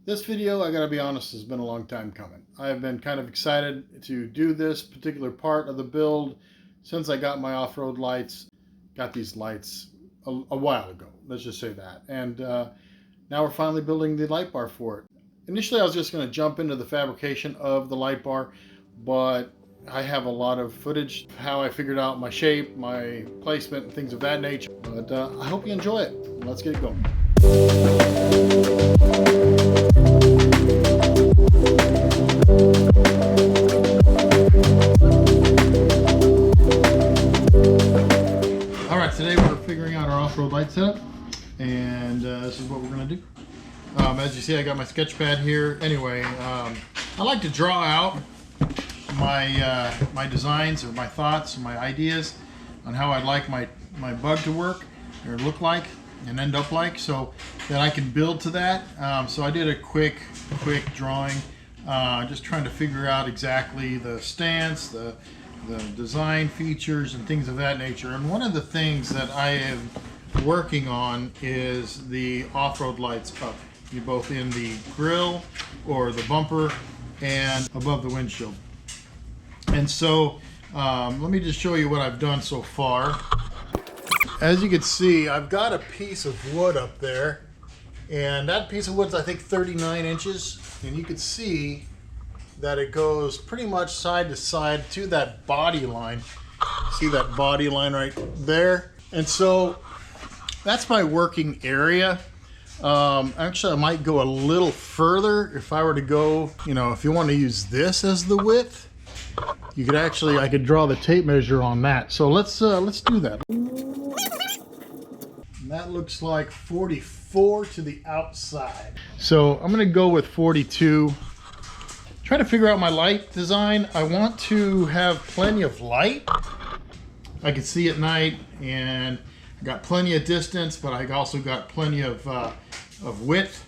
This video, I gotta be honest, has been a long time coming. I've been kind of excited to do this particular part of the build since I got my off-road lights. Got these lights a while ago, let's just say that. And now we're finally building the light bar for it. Initially, I was just gonna jump into the fabrication of the light bar, but I have a lot of footage, how I figured out my shape, my placement, and things of that nature. But I hope you enjoy it. Let's get it going. Alright, today we're figuring out our off-road light setup, and this is what we're going to do. As you see, I got my sketch pad here. Anyway, I like to draw out my designs or my thoughts, my ideas on how I'd like my bug to work or look like and end up like, so that I can build to that. So I did a quick drawing, just trying to figure out exactly the stance, the design features and things of that nature. And one of the things that I am working on is the off-road lights up, both in the grill or the bumper and above the windshield. And so let me just show you what I've done so far. As you can see, I've got a piece of wood up there, and that piece of wood's I think 39 inches, and you can see that it goes pretty much side to side to that body line. See that body line right there? And so that's my working area. Actually, I might go a little further if I were to go, if you want to use this as the width, you could actually, I could draw the tape measure on that. So let's do that. And that looks like 44 to the outside. So I'm gonna go with 42. Try to figure out my light design. I want to have plenty of light. I can see at night, and I got plenty of distance, but I also got plenty of width.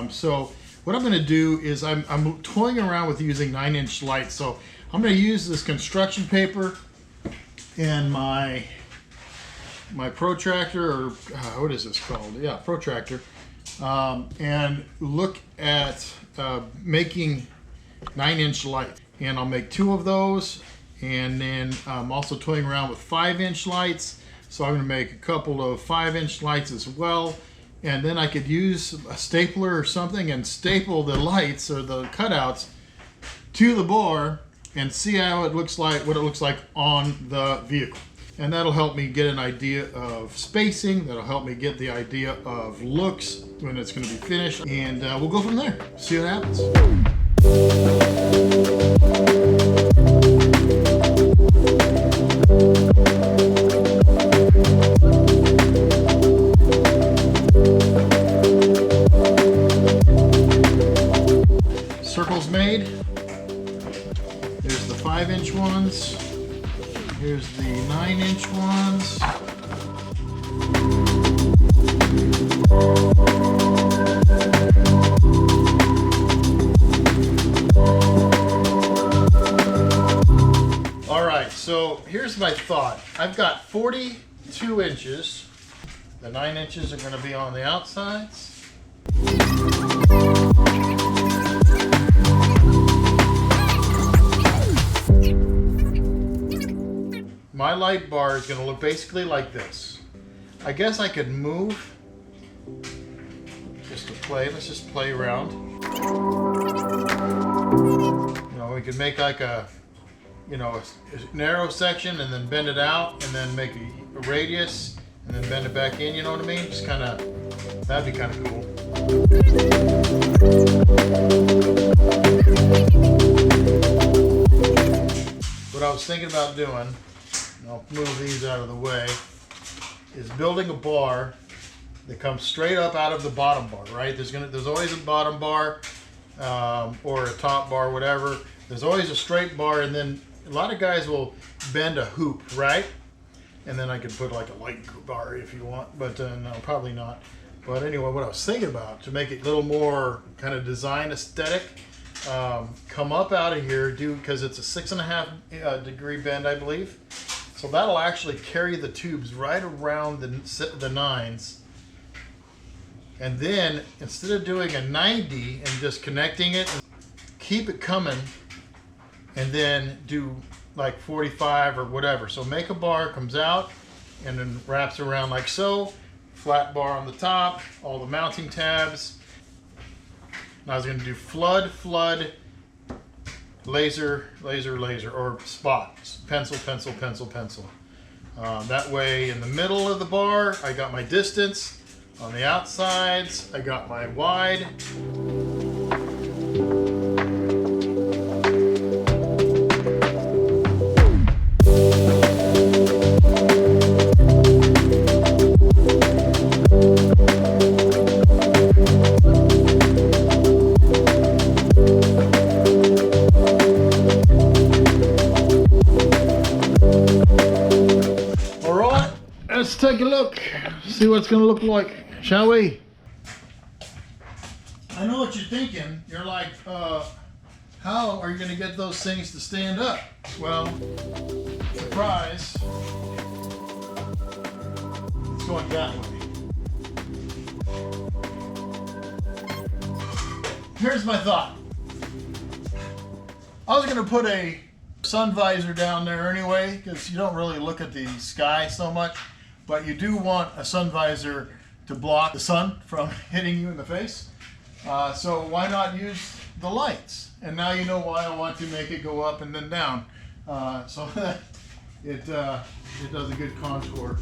So what I'm gonna do is I'm toying around with using 9-inch lights. So I'm gonna use this construction paper and my protractor, or what is this called? Yeah, protractor, and look at making 9-inch light. And I'll make 2 of those, and then I'm also toying around with 5-inch lights. So I'm going to make a couple of 5-inch lights as well. And then I could use a stapler or something and staple the lights or the cutouts to the bar and see how it looks like, what it looks like on the vehicle. And that'll help me get an idea of spacing. That'll help me get the idea of looks when it's going to be finished. And we'll go from there. See what happens. Circles made. There's the 5-inch ones. Here's the 9-inch ones. All right, so here's my thought. I've got 42 inches. The 9 inches are going to be on the outsides. My light bar is going to look basically like this. I guess I could move just to play. Let's just play around. We could make like a narrow section and then bend it out and then make a radius and then bend it back in, you know what I mean? Just kind of, that'd be kind of cool. What I was thinking about doing, I'll move these out of the way, is building a bar that comes straight up out of the bottom bar, right? There's always a bottom bar or a top bar, whatever. There's always a straight bar, and then a lot of guys will bend a hoop, right? And then I could put like a light bar if you want, but no, probably not. But anyway, what I was thinking about, to make it a little more kind of design aesthetic, come up out of here, because it's a 6.5 degree bend, I believe. So that'll actually carry the tubes right around the 9s And then instead of doing a 90 and just connecting it, keep it coming and then do like 45 or whatever. So make a bar, comes out and then wraps around like so, flat bar on the top, all the mounting tabs. Now I was gonna do flood, laser, or spot, pencil, pencil, pencil, pencil. That way in the middle of the bar, I got my distance. On the outsides, I got my wide. All right, let's take a look, see what it's gonna look like. Shall we? I know what you're thinking. You're like, how are you going to get those things to stand up? Well, surprise. It's going that way. Here's my thought. I was going to put a sun visor down there anyway, because you don't really look at the sky so much, but you do want a sun visor to block the sun from hitting you in the face. So why not use the lights? And now you know why I want to make it go up and then down. So that it does a good contour.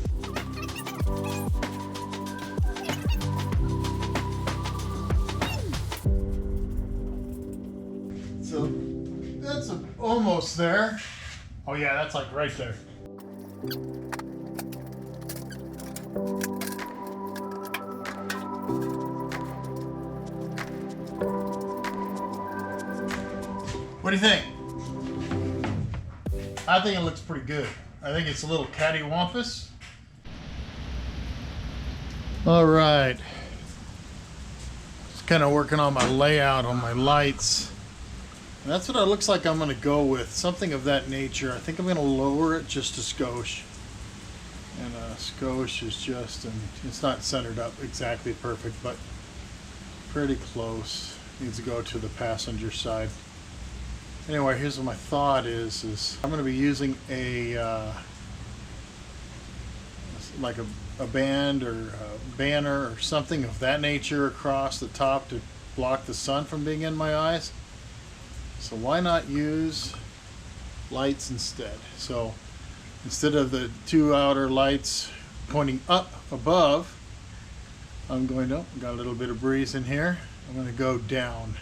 So that's almost there. Oh yeah, that's like right there. What do you think? I think it looks pretty good. I think it's a little cattywampus. All right. Just kind of working on my layout on my lights. And that's what it looks like I'm going to go with. Something of that nature. I think I'm going to lower it just a skosh. And a skosh is just, and it's not centered up exactly perfect, but pretty close. Needs to go to the passenger side. Anyway, here's what my thought is I'm going to be using a like a band or a banner or something of that nature across the top to block the sun from being in my eyes. So why not use lights instead? So instead of the two outer lights pointing up above, I'm going to, got a little bit of breeze in here, I'm going to go down.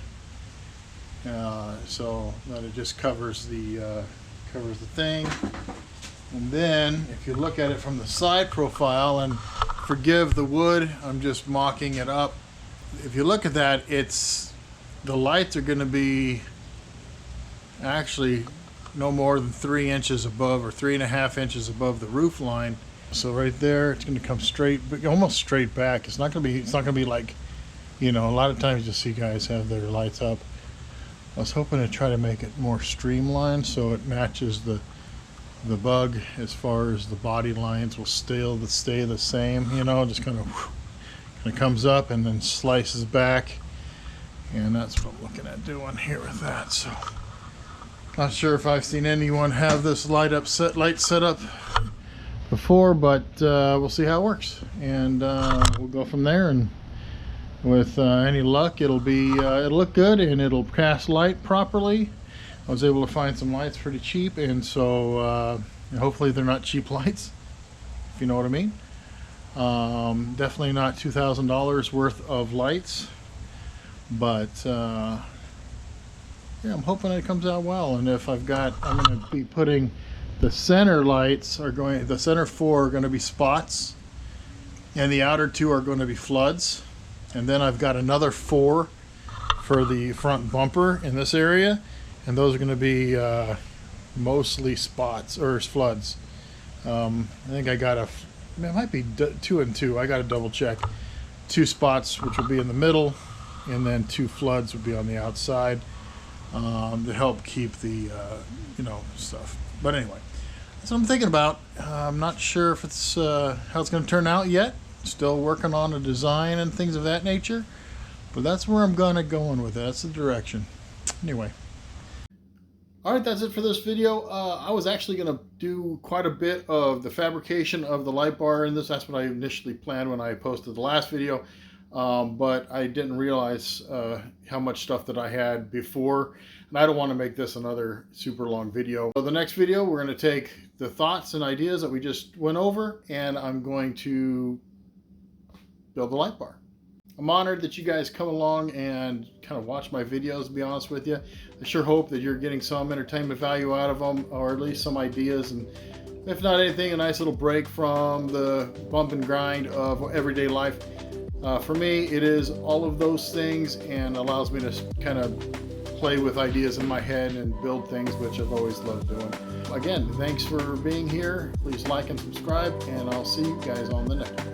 So that it just covers the thing. And then if you look at it from the side profile, and forgive the wood, I'm just mocking it up. If you look at that, it's the lights are going to be actually no more than 3 inches above, or 3.5 inches above the roof line. So right there, it's going to come straight, almost straight back. It's not going to be like, you know, a lot of times you see guys have their lights up. I was hoping to try to make it more streamlined so it matches the bug as far as the body lines will stay the same, you know, just kind of comes up and then slices back, and that's what I'm looking at doing here with that. So not sure if I've seen anyone have this light set up before, but we'll see how it works, and we'll go from there. And with any luck, it'll look good and it'll cast light properly. I was able to find some lights pretty cheap, and so hopefully they're not cheap lights, if you know what I mean. Definitely not $2,000 worth of lights, but yeah, I'm hoping it comes out well. And if I'm going to be putting the center lights the center 4 are going to be spots, and the outer 2 are going to be floods. And then I've got another 4 for the front bumper in this area, and those are going to be mostly spots or floods. I think I got it might be 2 and 2. I got to double check. 2 spots which will be in the middle, and then 2 floods would be on the outside to help keep the stuff. But anyway, that's what I'm thinking about. I'm not sure if it's how it's going to turn out yet. Still working on a design and things of that nature, but that's where I'm gonna going with it. That's the direction. Anyway. All right, that's it for this video. I was actually going to do quite a bit of the fabrication of the light bar in this. That's what I initially planned when I posted the last video, but I didn't realize how much stuff that I had before, and I don't want to make this another super long video. So the next video, we're going to take the thoughts and ideas that we just went over, and I'm going to build the light bar. I'm honored that you guys come along and kind of watch my videos, to be honest with you. I sure hope that you're getting some entertainment value out of them, or at least some ideas, and if not anything, a nice little break from the bump and grind of everyday life. For me, it is all of those things, and allows me to kind of play with ideas in my head and build things, which I've always loved doing. Again, thanks for being here. Please like and subscribe, and I'll see you guys on the next one.